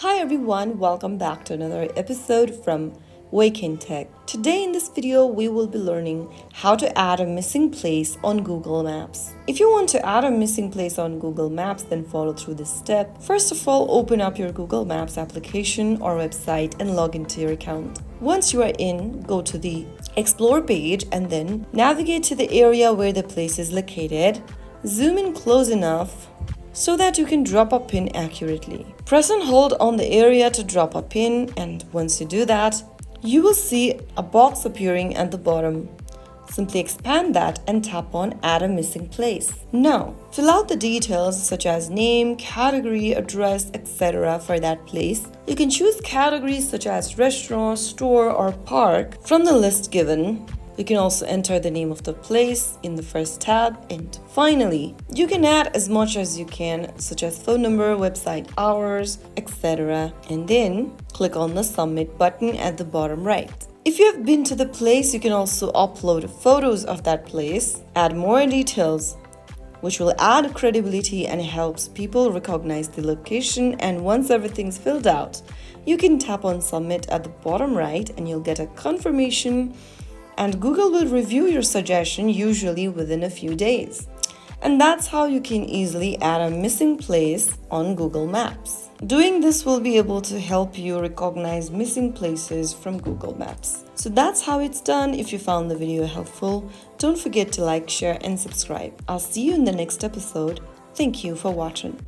Hi everyone, welcome back to another episode from Wake&Tech. Today in this video, we will be learning how to add a missing place on Google Maps. If you want to add a missing place on Google Maps, then follow through this step. First of all, open up your Google Maps application or website and log into your account. Once you are in, go to the Explore page and then navigate to the area where the place is located. Zoom in close enough so that you can drop a pin accurately. Press and hold on the area to drop a pin, and once you do that, you will see a box appearing at the bottom. Simply expand that and tap on Add a Missing Place. Now, fill out the details such as name, category, address, etc. for that place. You can choose categories such as restaurant, store, or park from the list given. You can also enter the name of the place in the first tab, and finally, you can add as much as you can, such as phone number, website hours, etc. And then click on the submit button at the bottom right. If you have been to the place, you can also upload photos of that place, add more details, which will add credibility and helps people recognize the location. And once everything's filled out, you can tap on submit at the bottom right and you'll get a confirmation, and Google will review your suggestion usually within a few days. And that's how you can easily add a missing place on Google Maps. Doing this will be able to help you recognize missing places from Google Maps. So that's how it's done. If you found the video helpful, don't forget to like, share, and subscribe. I'll see you in the next episode. Thank you for watching.